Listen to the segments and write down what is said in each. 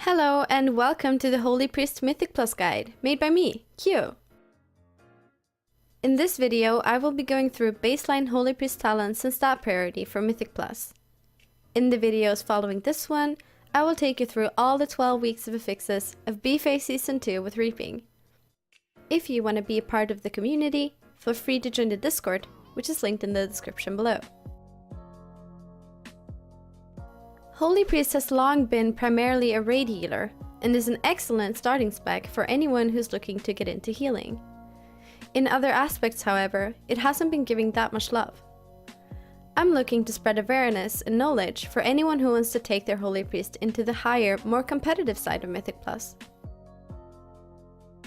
Hello and welcome to the Holy Priest Mythic Plus guide, made by me, Q. In this video, I will be going through baseline Holy Priest talents and stat priority for Mythic Plus. In the videos following this one, I will take you through all the 12 weeks of affixes of BFA Season 2 with Reaping. If you want to be a part of the community, feel free to join the Discord, which is linked in the description below. Holy Priest has long been primarily a raid healer, and is an excellent starting spec for anyone who's looking to get into healing. In other aspects, however, it hasn't been giving that much love. I'm looking to spread awareness and knowledge for anyone who wants to take their Holy Priest into the higher, more competitive side of Mythic Plus.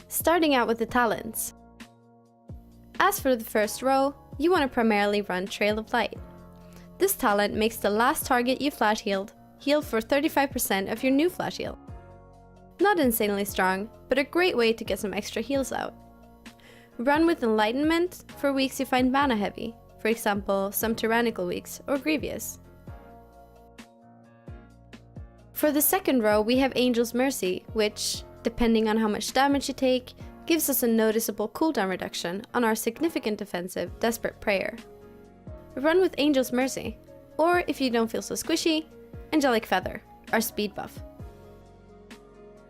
Starting out with the talents. As for the first row, you want to primarily run Trail of Light. This talent makes the last target you flash heal for 35% of your new flash heal. Not insanely strong, but a great way to get some extra heals out. Run with Enlightenment for weeks you find mana heavy, for example, some tyrannical weeks or grievous. For the second row, we have Angel's Mercy, which, depending on how much damage you take, gives us a noticeable cooldown reduction on our significant defensive Desperate Prayer. Run with Angel's Mercy, or if you don't feel so squishy, Angelic Feather, our speed buff.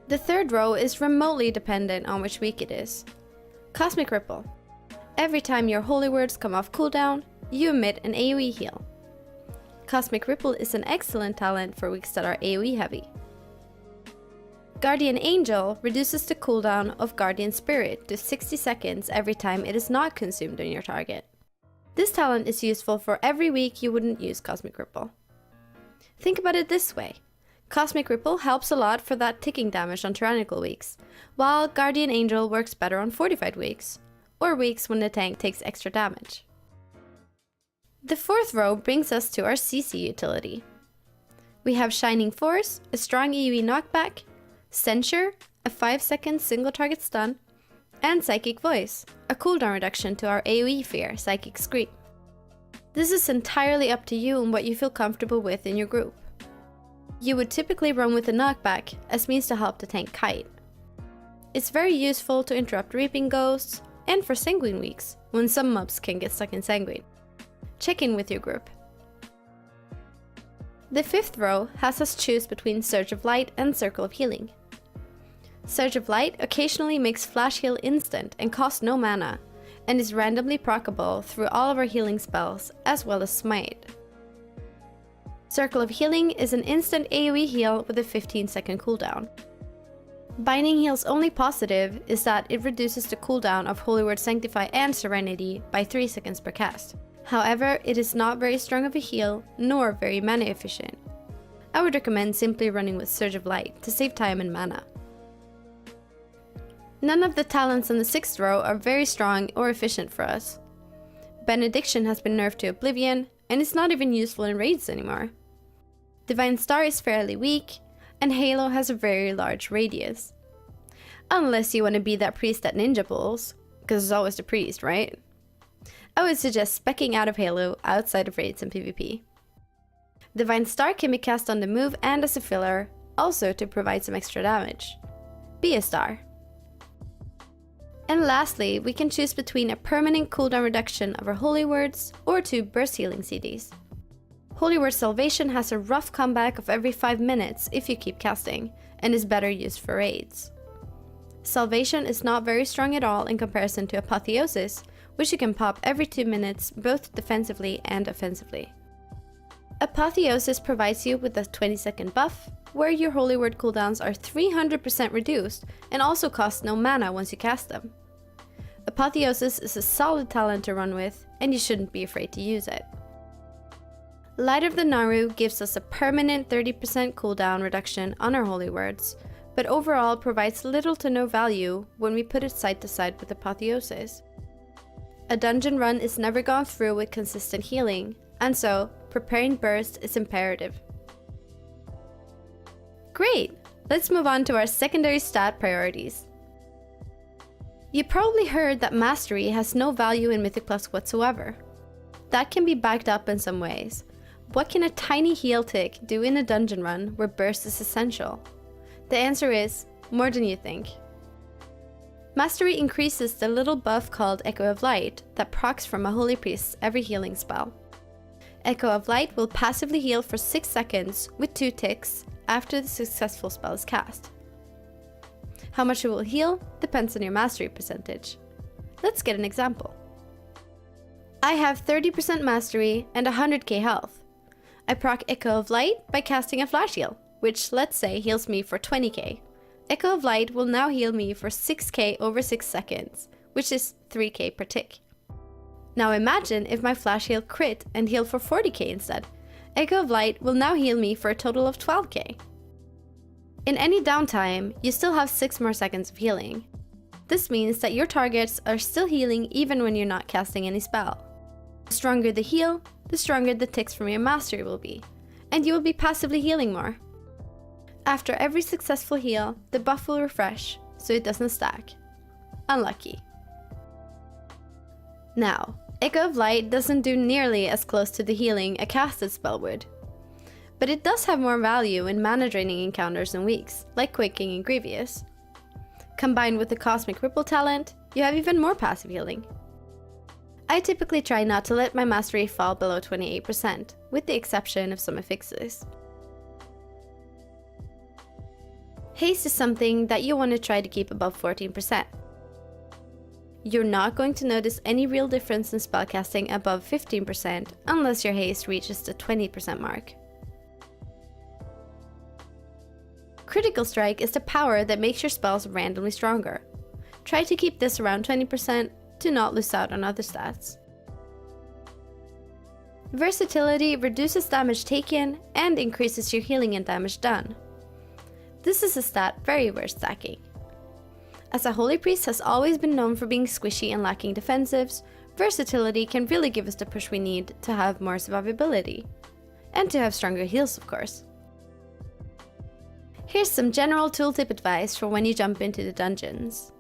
The third row is remotely dependent on which week it is. Cosmic Ripple. Every time your holy words come off cooldown, you emit an AoE heal. Cosmic Ripple is an excellent talent for weeks that are AoE heavy. Guardian Angel reduces the cooldown of Guardian Spirit to 60 seconds every time it is not consumed on your target. This talent is useful for every week you wouldn't use Cosmic Ripple. Think about it this way. Cosmic Ripple helps a lot for that ticking damage on tyrannical weeks, while Guardian Angel works better on fortified weeks, or weeks when the tank takes extra damage. The fourth row brings us to our CC utility. We have Shining Force, a strong AoE knockback, Censure, a 5-second single target stun, and Psychic Voice, a cooldown reduction to our AoE fear, Psychic Scream. This is entirely up to you and what you feel comfortable with in your group. You would typically run with a knockback as means to help the tank kite. It's very useful to interrupt Reaping Ghosts, and for Sanguine weeks, when some mobs can get stuck in Sanguine. Check in with your group. The fifth row has us choose between Surge of Light and Circle of Healing. Surge of Light occasionally makes flash heal instant and costs no mana, and is randomly proccable through all of our healing spells, as well as Smite. Circle of Healing is an instant AoE heal with a 15-second cooldown. Binding Heal's only positive is that it reduces the cooldown of Holy Word Sanctify and Serenity by 3 seconds per cast. However, it is not very strong of a heal, nor very mana efficient. I would recommend simply running with Surge of Light to save time and mana. None of the talents in the sixth row are very strong or efficient for us. Benediction has been nerfed to Oblivion, and is not even useful in raids anymore. Divine Star is fairly weak, and Halo has a very large radius. Unless you want to be that priest that ninja pulls, because it's always the priest, right? I would suggest speccing out of Halo outside of raids and PvP. Divine Star can be cast on the move and as a filler, also to provide some extra damage. Be a star. And lastly, we can choose between a permanent cooldown reduction of our Holy Words or 2 burst healing CDs. Holy Word Salvation has a rough comeback of every 5 minutes if you keep casting, and is better used for raids. Salvation is not very strong at all in comparison to Apotheosis, which you can pop every 2 minutes both defensively and offensively. Apotheosis provides you with a 20-second buff, where your Holy Word cooldowns are 300% reduced and also cost no mana once you cast them. Apotheosis is a solid talent to run with, and you shouldn't be afraid to use it. Light of the Naru gives us a permanent 30% cooldown reduction on our Holy Words, but overall provides little to no value when we put it side to side with Apotheosis. A dungeon run is never gone through with consistent healing, and so preparing burst is imperative. Great! Let's move on to our secondary stat priorities. You probably heard that Mastery has no value in Mythic Plus whatsoever. That can be backed up in some ways. What can a tiny heal tick do in a dungeon run where burst is essential? The answer is more than you think. Mastery increases the little buff called Echo of Light that procs from a Holy Priest's every healing spell. Echo of Light will passively heal for 6 seconds with 2 ticks after the successful spell is cast. How much it will heal depends on your mastery percentage. Let's get an example. I have 30% mastery and 100k health. I proc Echo of Light by casting a flash heal, which let's say heals me for 20k. Echo of Light will now heal me for 6k over 6 seconds, which is 3k per tick. Now imagine if my flash heal crit and heal for 40k instead. Echo of Light will now heal me for a total of 12k. In any downtime, you still have 6 more seconds of healing. This means that your targets are still healing even when you're not casting any spell. The stronger the heal, the stronger the ticks from your mastery will be, and you will be passively healing more. After every successful heal, the buff will refresh, so it doesn't stack. Unlucky. Now, Echo of Light doesn't do nearly as close to the healing a casted spell would, but it does have more value in mana draining encounters and weeks, like Quaking and Grievous. Combined with the Cosmic Ripple talent, you have even more passive healing. I typically try not to let my mastery fall below 28%, with the exception of some affixes. Haste is something that you want to try to keep above 14%. You're not going to notice any real difference in spellcasting above 15% unless your haste reaches the 20% mark. Critical Strike is the power that makes your spells randomly stronger. Try to keep this around 20% to not lose out on other stats. Versatility reduces damage taken and increases your healing and damage done. This is a stat very worth stacking. As a Holy Priest has always been known for being squishy and lacking defensives, versatility can really give us the push we need to have more survivability. And to have stronger heals, of course. Here's some general tooltip advice for when you jump into the dungeons.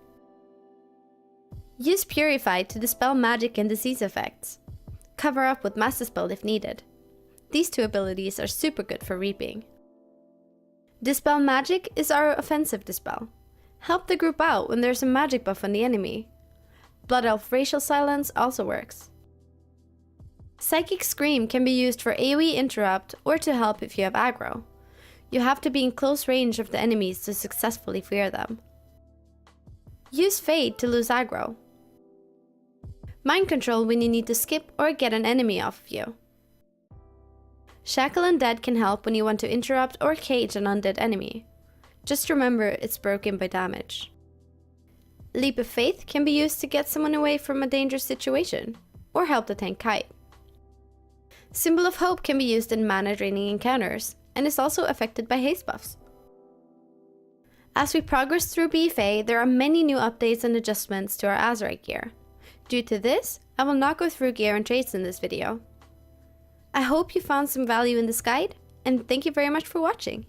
Use Purify to dispel magic and disease effects. Cover up with Master Spell if needed. These 2 abilities are super good for reaping. Dispel Magic is our offensive dispel. Help the group out when there's a magic buff on the enemy. Blood Elf Racial Silence also works. Psychic Scream can be used for AoE interrupt or to help if you have aggro. You have to be in close range of the enemies to successfully fear them. Use Fade to lose aggro. Mind Control when you need to skip or get an enemy off of you. Shackle Undead can help when you want to interrupt or cage an undead enemy. Just remember it's broken by damage. Leap of Faith can be used to get someone away from a dangerous situation, or help the tank kite. Symbol of Hope can be used in mana draining encounters, and is also affected by haste buffs. As we progress through BFA, there are many new updates and adjustments to our Azerite gear. Due to this, I will not go through gear and traits in this video. I hope you found some value in this guide, and thank you very much for watching.